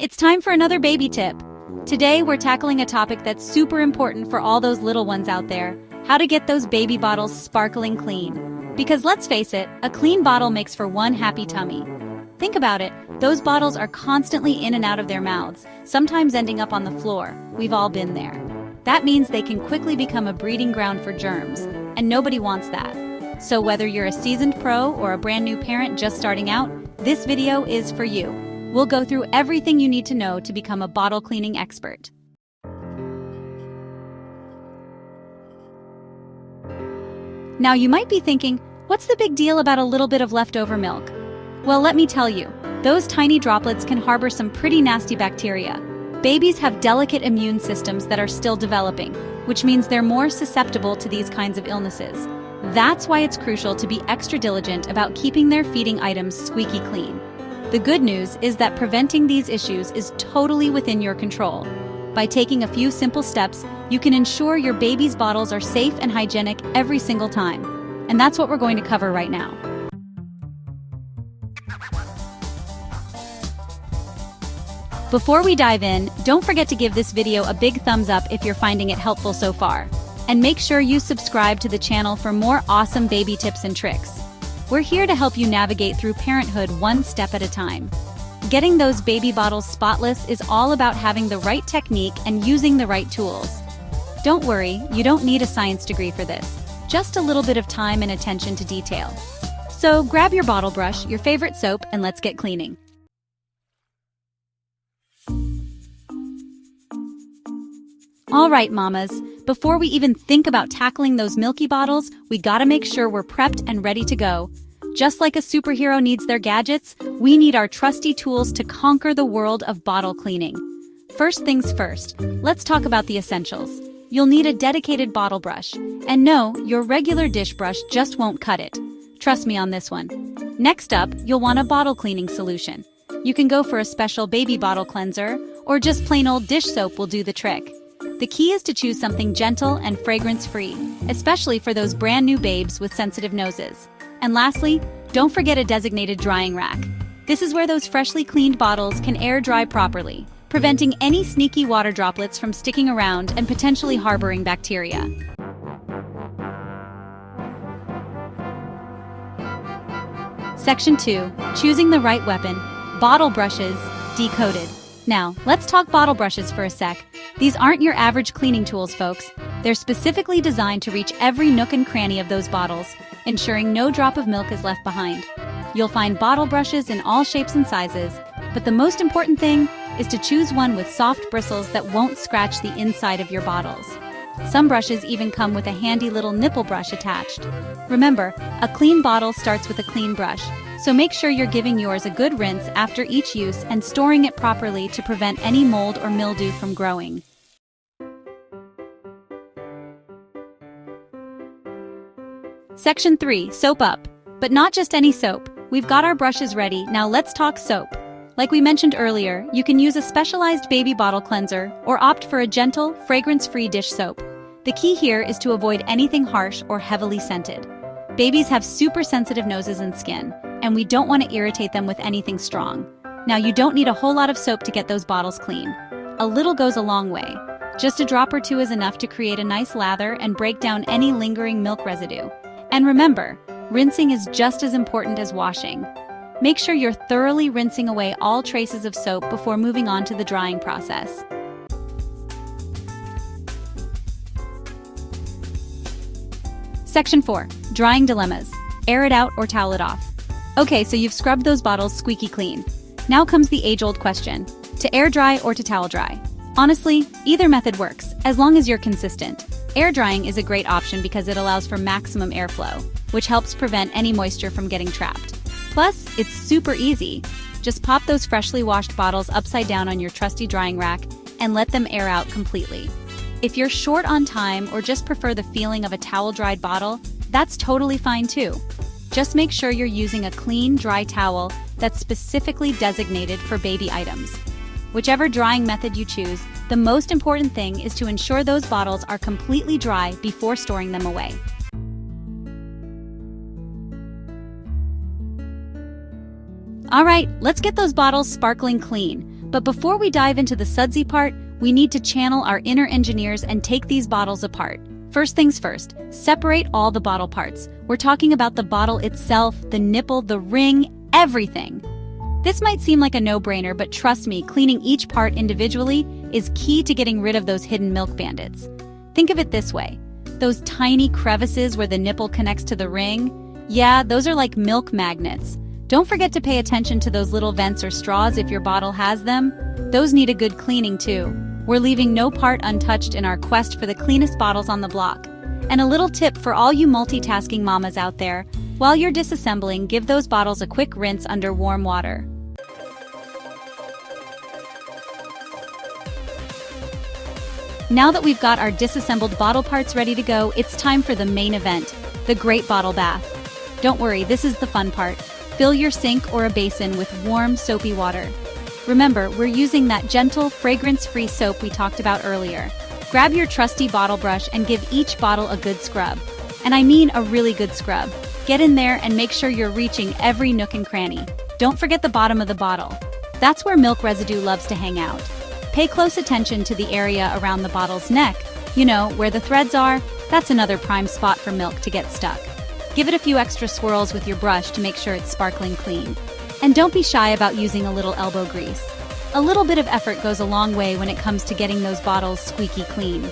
it's time for another baby tip. Today we're tackling a topic that's super important for all those little ones out there: how to get those baby bottles sparkling clean. Because let's face it, a clean bottle makes for one happy tummy. Think about it, those bottles are constantly in and out of their mouths, sometimes ending up on the floor. We've all been there. That means they can quickly become a breeding ground for germs, and nobody wants that. So whether you're a seasoned pro or a brand new parent just starting out, this video is for you. We'll go through everything you need to know to become a bottle cleaning expert. Now you might be thinking, what's the big deal about a little bit of leftover milk? Well, let me tell you, those tiny droplets can harbor some pretty nasty bacteria. Babies have delicate immune systems that are still developing, which means they're more susceptible to these kinds of illnesses. That's why it's crucial to be extra diligent about keeping their feeding items squeaky clean. The good news is that preventing these issues is totally within your control. By taking a few simple steps, you can ensure your baby's bottles are safe and hygienic every single time. And that's what we're going to cover right now. Before we dive in, don't forget to give this video a big thumbs up if you're finding it helpful so far. And make sure you subscribe to the channel for more awesome baby tips and tricks. We're here to help you navigate through parenthood one step at a time. Getting those baby bottles spotless is all about having the right technique and using the right tools. Don't worry, you don't need a science degree for this, just a little bit of time and attention to detail. So grab your bottle brush, your favorite soap, and let's get cleaning. All right, mamas, before we even think about tackling those milky bottles, we gotta make sure we're prepped and ready to go. Just like a superhero needs their gadgets, we need our trusty tools to conquer the world of bottle cleaning. First things first, let's talk about the essentials. You'll need a dedicated bottle brush. And no, your regular dish brush just won't cut it. Trust me on this one. Next up, you'll want a bottle cleaning solution. You can go for a special baby bottle cleanser, or just plain old dish soap will do the trick. The key is to choose something gentle and fragrance-free, especially for those brand new babes with sensitive noses. And lastly, don't forget a designated drying rack. This is where those freshly cleaned bottles can air dry properly, preventing any sneaky water droplets from sticking around and potentially harboring bacteria. Section 2. Choosing the right weapon. Bottle brushes, decoded. Now, let's talk bottle brushes for a sec. These aren't your average cleaning tools, folks. They're specifically designed to reach every nook and cranny of those bottles, ensuring no drop of milk is left behind. You'll find bottle brushes in all shapes and sizes, but the most important thing is to choose one with soft bristles that won't scratch the inside of your bottles. Some brushes even come with a handy little nipple brush attached. Remember, a clean bottle starts with a clean brush, so make sure you're giving yours a good rinse after each use and storing it properly to prevent any mold or mildew from growing. Section 3. Soap up. But not just any soap. We've got our brushes ready, now let's talk soap. Like we mentioned earlier, you can use a specialized baby bottle cleanser or opt for a gentle, fragrance-free dish soap. The key here is to avoid anything harsh or heavily scented. Babies have super sensitive noses and skin, and we don't want to irritate them with anything strong. Now, you don't need a whole lot of soap to get those bottles clean. A little goes a long way. Just a drop or two is enough to create a nice lather and break down any lingering milk residue. And remember, rinsing is just as important as washing. Make sure you're thoroughly rinsing away all traces of soap before moving on to the drying process. Section 4. Drying dilemmas. Air it out or towel it off. Okay, so you've scrubbed those bottles squeaky clean. Now comes the age-old question: to air dry or to towel dry? Honestly, either method works, as long as you're consistent. Air drying is a great option because it allows for maximum airflow, which helps prevent any moisture from getting trapped. Plus, it's super easy. Just pop those freshly washed bottles upside down on your trusty drying rack and let them air out completely. If you're short on time or just prefer the feeling of a towel-dried bottle, that's totally fine too. Just make sure you're using a clean, dry towel that's specifically designated for baby items. Whichever drying method you choose, the most important thing is to ensure those bottles are completely dry before storing them away. All right, let's get those bottles sparkling clean. But before we dive into the sudsy part, we need to channel our inner engineers and take these bottles apart. First things first, separate all the bottle parts. We're talking about the bottle itself, the nipple, the ring, everything. This might seem like a no-brainer, but trust me, cleaning each part individually is key to getting rid of those hidden milk bandits. Think of it this way. Those tiny crevices where the nipple connects to the ring, yeah, those are like milk magnets. Don't forget to pay attention to those little vents or straws if your bottle has them. Those need a good cleaning too. We're leaving no part untouched in our quest for the cleanest bottles on the block. And a little tip for all you multitasking mamas out there, while you're disassembling, give those bottles a quick rinse under warm water. Now that we've got our disassembled bottle parts ready to go, it's time for the main event, the great bottle bath. Don't worry, this is the fun part. Fill your sink or a basin with warm, soapy water. Remember, we're using that gentle, fragrance-free soap we talked about earlier. Grab your trusty bottle brush and give each bottle a good scrub. And I mean a really good scrub. Get in there and make sure you're reaching every nook and cranny. Don't forget the bottom of the bottle. That's where milk residue loves to hang out. Pay close attention to the area around the bottle's neck. You know, where the threads are, that's another prime spot for milk to get stuck. Give it a few extra swirls with your brush to make sure it's sparkling clean. And don't be shy about using a little elbow grease. A little bit of effort goes a long way when it comes to getting those bottles squeaky clean.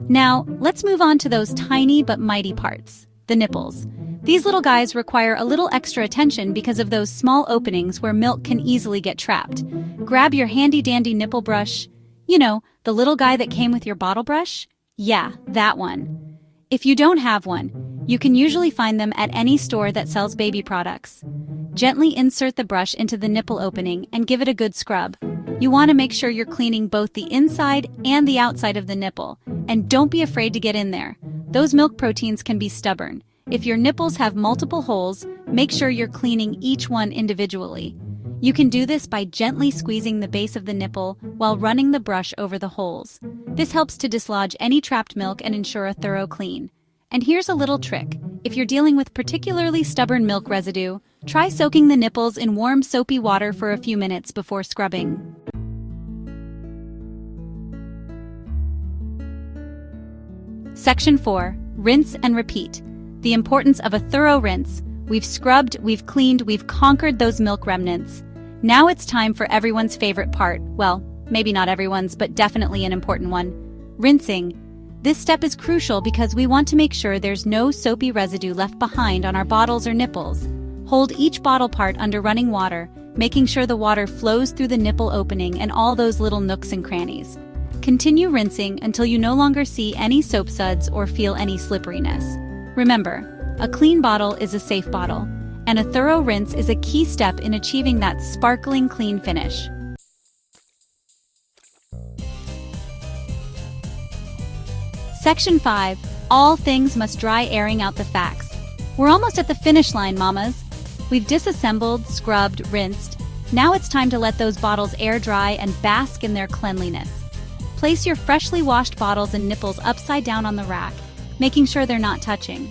Now, let's move on to those tiny but mighty parts, the nipples. These little guys require a little extra attention because of those small openings where milk can easily get trapped. Grab your handy-dandy nipple brush. You know, the little guy that came with your bottle brush? Yeah, that one. If you don't have one, you can usually find them at any store that sells baby products. Gently insert the brush into the nipple opening and give it a good scrub. You want to make sure you're cleaning both the inside and the outside of the nipple. And don't be afraid to get in there. Those milk proteins can be stubborn. If your nipples have multiple holes, make sure you're cleaning each one individually. You can do this by gently squeezing the base of the nipple while running the brush over the holes. This helps to dislodge any trapped milk and ensure a thorough clean. And here's a little trick. If you're dealing with particularly stubborn milk residue, try soaking the nipples in warm soapy water for a few minutes before scrubbing. Section 4. Rinse and repeat. The importance of a thorough rinse. We've scrubbed, we've cleaned, we've conquered those milk remnants. Now it's time for everyone's favorite part. Well, maybe not everyone's, but definitely an important one. Rinsing. This step is crucial because we want to make sure there's no soapy residue left behind on our bottles or nipples. Hold each bottle part under running water, making sure the water flows through the nipple opening and all those little nooks and crannies. Continue rinsing until you no longer see any soap suds or feel any slipperiness. Remember, a clean bottle is a safe bottle, and a thorough rinse is a key step in achieving that sparkling clean finish. Section 5. All things must dry, airing out the facts. We're almost at the finish line, mamas. We've disassembled, scrubbed, rinsed. Now it's time to let those bottles air dry and bask in their cleanliness. Place your freshly washed bottles and nipples upside down on the rack, making sure they're not touching.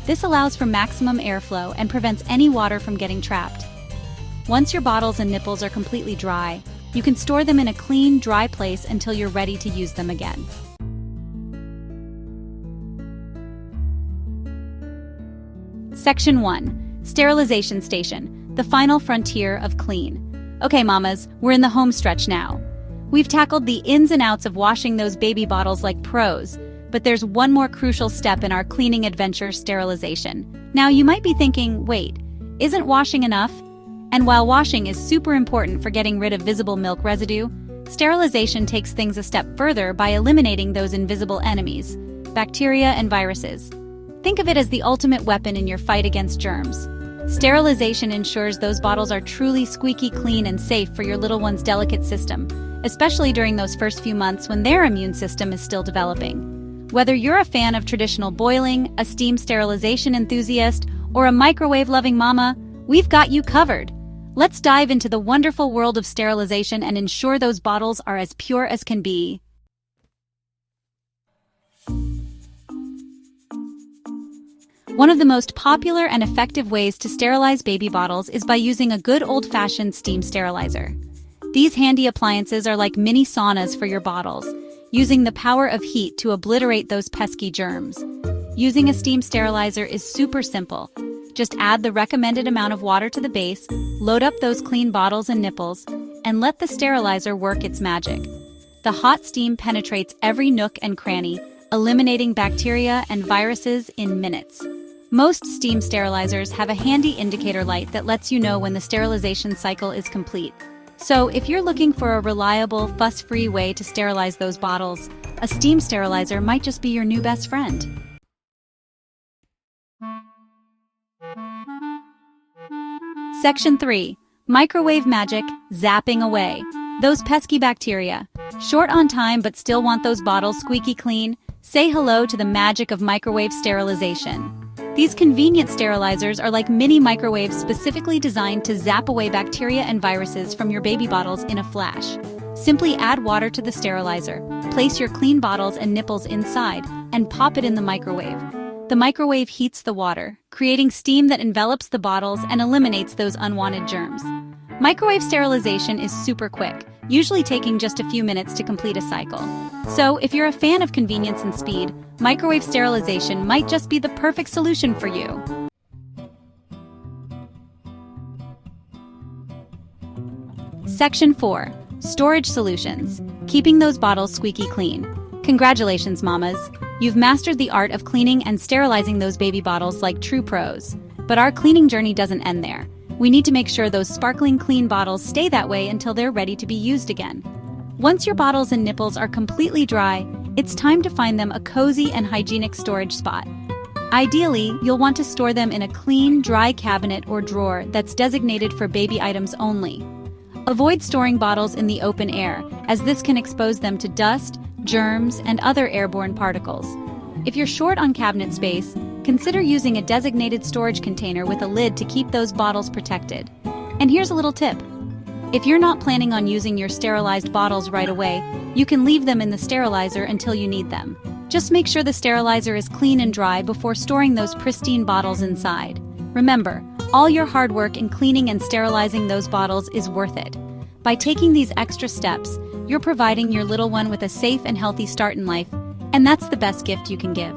This allows for maximum airflow and prevents any water from getting trapped. Once your bottles and nipples are completely dry, you can store them in a clean, dry place until you're ready to use them again. Section 1. Sterilization Station, the final frontier of clean. Okay, mamas, we're in the home stretch now. We've tackled the ins and outs of washing those baby bottles like pros, but there's one more crucial step in our cleaning adventure: sterilization. Now you might be thinking, wait, isn't washing enough? And while washing is super important for getting rid of visible milk residue, sterilization takes things a step further by eliminating those invisible enemies, bacteria and viruses. Think of it as the ultimate weapon in your fight against germs. Sterilization ensures those bottles are truly squeaky clean and safe for your little one's delicate system, especially during those first few months when their immune system is still developing. Whether you're a fan of traditional boiling, a steam sterilization enthusiast, or a microwave-loving mama, we've got you covered. Let's dive into the wonderful world of sterilization and ensure those bottles are as pure as can be. One of the most popular and effective ways to sterilize baby bottles is by using a good old-fashioned steam sterilizer. These handy appliances are like mini saunas for your bottles, using the power of heat to obliterate those pesky germs. Using a steam sterilizer is super simple. Just add the recommended amount of water to the base, load up those clean bottles and nipples, and let the sterilizer work its magic. The hot steam penetrates every nook and cranny, eliminating bacteria and viruses in minutes. Most steam sterilizers have a handy indicator light that lets you know when the sterilization cycle is complete. So if you're looking for a reliable, fuss-free way to sterilize those bottles, a steam sterilizer might just be your new best friend. Section 3. Microwave magic, zapping away those pesky bacteria. Short on time but still want those bottles squeaky clean? Say hello to the magic of microwave sterilization. These convenient sterilizers are like mini microwaves specifically designed to zap away bacteria and viruses from your baby bottles in a flash. Simply add water to the sterilizer, place your clean bottles and nipples inside, and pop it in the microwave. The microwave heats the water, creating steam that envelops the bottles and eliminates those unwanted germs. Microwave sterilization is super quick, usually taking just a few minutes to complete a cycle. So, if you're a fan of convenience and speed, microwave sterilization might just be the perfect solution for you. Section 4. Storage solutions. Keeping those bottles squeaky clean. Congratulations, mamas! You've mastered the art of cleaning and sterilizing those baby bottles like true pros. But our cleaning journey doesn't end there. We need to make sure those sparkling clean bottles stay that way until they're ready to be used again. Once your bottles and nipples are completely dry, it's time to find them a cozy and hygienic storage spot. Ideally, you'll want to store them in a clean, dry cabinet or drawer that's designated for baby items only. Avoid storing bottles in the open air, as this can expose them to dust, germs, and other airborne particles. If you're short on cabinet space, consider using a designated storage container with a lid to keep those bottles protected. And here's a little tip. If you're not planning on using your sterilized bottles right away, you can leave them in the sterilizer until you need them. Just make sure the sterilizer is clean and dry before storing those pristine bottles inside. Remember, all your hard work in cleaning and sterilizing those bottles is worth it. By taking these extra steps, you're providing your little one with a safe and healthy start in life, and that's the best gift you can give.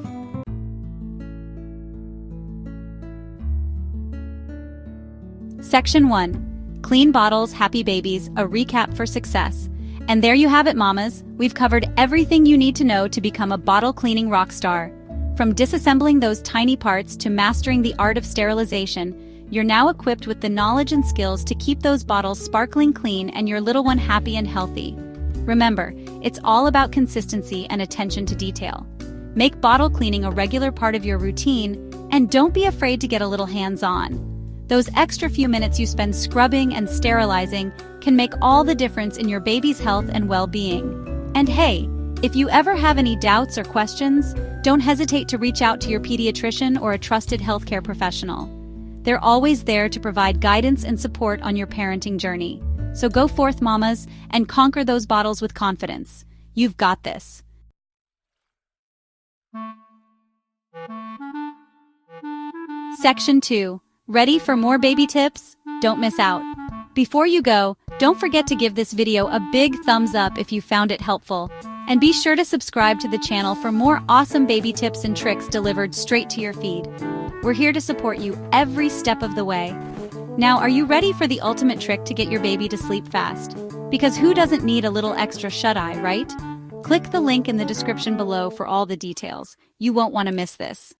Section 1. Clean bottles, happy babies, a recap for success. And there you have it, mamas. We've covered everything you need to know to become a bottle cleaning rock star. From disassembling those tiny parts to mastering the art of sterilization, you're now equipped with the knowledge and skills to keep those bottles sparkling clean and your little one happy and healthy. Remember, it's all about consistency and attention to detail. Make bottle cleaning a regular part of your routine, and don't be afraid to get a little hands-on. Those extra few minutes you spend scrubbing and sterilizing can make all the difference in your baby's health and well-being. And hey, if you ever have any doubts or questions, don't hesitate to reach out to your pediatrician or a trusted healthcare professional. They're always there to provide guidance and support on your parenting journey. So go forth, mamas, and conquer those bottles with confidence. You've got this. Section 2. Ready for more baby tips? Don't miss out. Before you go, don't forget to give this video a big thumbs up if you found it helpful. And be sure to subscribe to the channel for more awesome baby tips and tricks delivered straight to your feed. We're here to support you every step of the way. Now, are you ready for the ultimate trick to get your baby to sleep fast? Because who doesn't need a little extra shut-eye, right? Click the link in the description below for all the details. You won't want to miss this.